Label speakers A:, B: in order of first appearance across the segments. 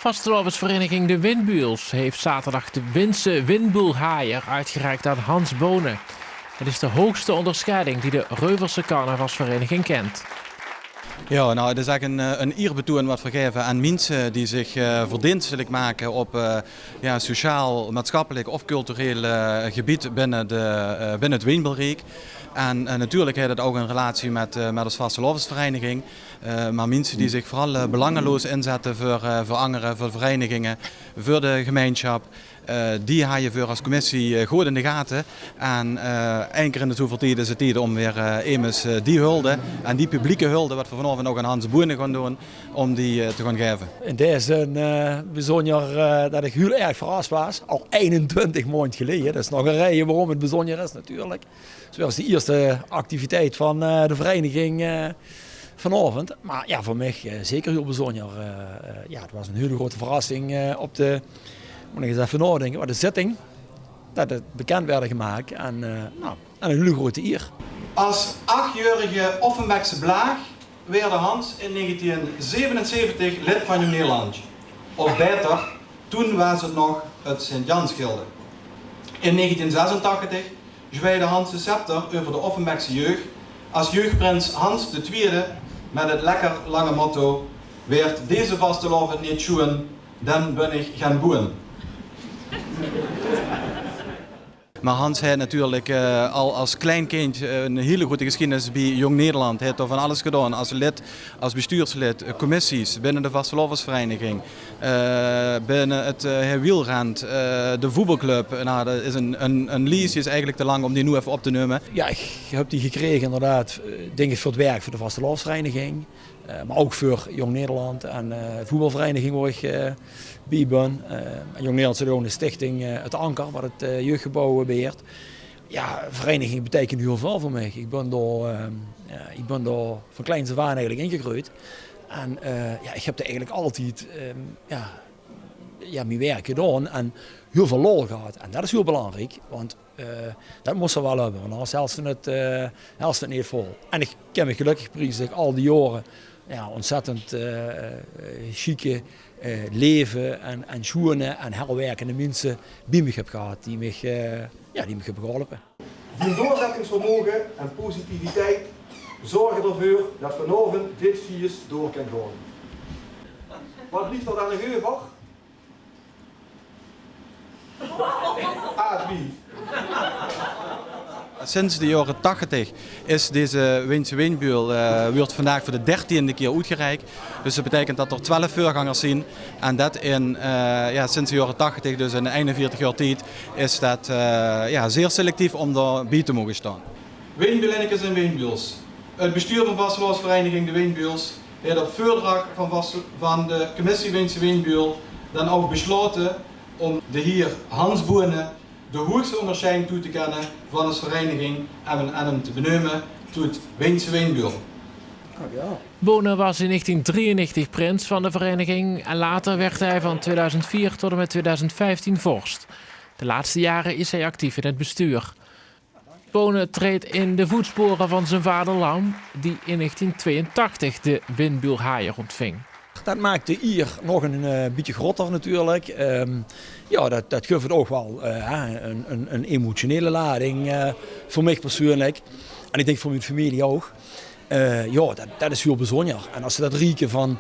A: Vastelovensvereniging De Windbuels heeft zaterdag de Winse Windbuulhaaier uitgereikt aan Hans Bonen. Het is de hoogste onderscheiding die de Reuverse carnavalsvereniging kent.
B: Ja, nou, het is eigenlijk een eerbetoon wat we geven aan mensen die zich verdienstelijk maken op sociaal, maatschappelijk of cultureel gebied binnen het Windbuulrijk. En natuurlijk heeft het ook een relatie met de Vastelovensvereniging. Maar mensen die zich vooral belangeloos inzetten voor anderen, voor verenigingen, voor de gemeenschap. Die ga je voor als commissie goed in de gaten. En één keer in de zoveel tijd is het tijd om weer eens die hulde en die publieke hulde, wat we vanavond ook aan Hans Bonen gaan doen, om die te gaan geven.
C: En dit is een bijzonder dat ik heel erg verrast was. Al 21 maanden geleden. Dat is nog een reden waarom het bijzonder is natuurlijk. Zoals de eerste activiteit van de vereniging vanavond. Maar ja, voor mij zeker heel bijzonder. Het was een hele grote verrassing op de... Moet ik eens even nadenken, de zitting, dat het bekend werd gemaakt en een hele grote eer.
D: Als 8-jarige Offenbekse blaag werd Hans in 1977 lid van Jong Nederland. Of beter, toen was het nog het Sint-Jansgilde. In 1986 zwaait Hans de scepter over de Offenbekse jeugd als jeugdprins Hans II met het lekker lange motto: werd deze vastelovend niet schoen, dan ben ik gaan boeren.
B: Maar Hans heeft natuurlijk al als klein kind een hele goede geschiedenis bij Jong Nederland. Hij heeft van alles gedaan, als lid, als bestuurslid, commissies binnen de Vastelovensvereniging, binnen het wielrend, de voetbalclub. Nou, dat is een lijst is eigenlijk te lang om die nu even op te nemen.
C: Ja, ik heb die gekregen inderdaad, denk ik voor het werk voor de Vastelovensvereniging. Maar ook voor Jong Nederland en voetbalvereniging waar ik bij ben. Jong Nederland is ook een stichting, het Anker, wat het jeugdgebouw beheert. Ja, vereniging betekent heel veel voor mij. Ik ben daar van kleins af aan eigenlijk ingegroeid. En ik heb er eigenlijk altijd mijn werk gedaan en heel veel lol gehad. En dat is heel belangrijk, want dat moest er wel hebben, want anders helst het niet vol. En ik ken me gelukkig prijs dat ik al die jaren ontzettend chique leven en schoenen en herwerkende mensen bij me heb gehad die me hebben geholpen.
E: Die doorzettingsvermogen en positiviteit zorgen ervoor dat vanavond dit feest door kan gaan. Wat liefst er aan de geuver? Wie?
B: Sinds de jaren 80 is deze Winse Windbuul wordt vandaag voor de 13e keer uitgereikt. Dus dat betekent dat er 12 voorgangers zijn. En dat sinds de jaren 80, dus in 41 jaar tijd, is dat zeer selectief om daarbij te mogen staan.
D: Windbuulinnekes en Windbuels. Het bestuur van Vastelovensvereniging De Windbuels heeft op voordracht van de commissie Winse Windbuul dan ook besloten om de heer Hans Bonen de hoogste onderscheiding toe te kennen van als vereniging en hem te benoemen tot Winse Windbuul.
A: Bonen was in 1993 prins van de vereniging en later werd hij van 2004 tot en met 2015 vorst. De laatste jaren is hij actief in het bestuur. Bonen treedt in de voetsporen van zijn vader Lam, die in 1982 de Windbuulhaaier ontving.
C: Dat maakt de eer nog een beetje groter natuurlijk. Dat geeft het ook wel een emotionele lading voor mij persoonlijk. En ik denk voor mijn familie ook. Dat is heel bijzonder. En als ze dat rieken van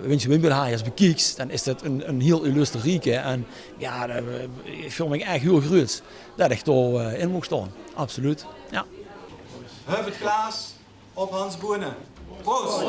C: Winse Windbuulhaaiers bekijkt, dan is dat een heel illustre rieke. En ja, ik voel me echt heel groot dat ik daarin mocht staan. Absoluut. Ja.
D: Huif het glaas op Hans Bonen. Proost!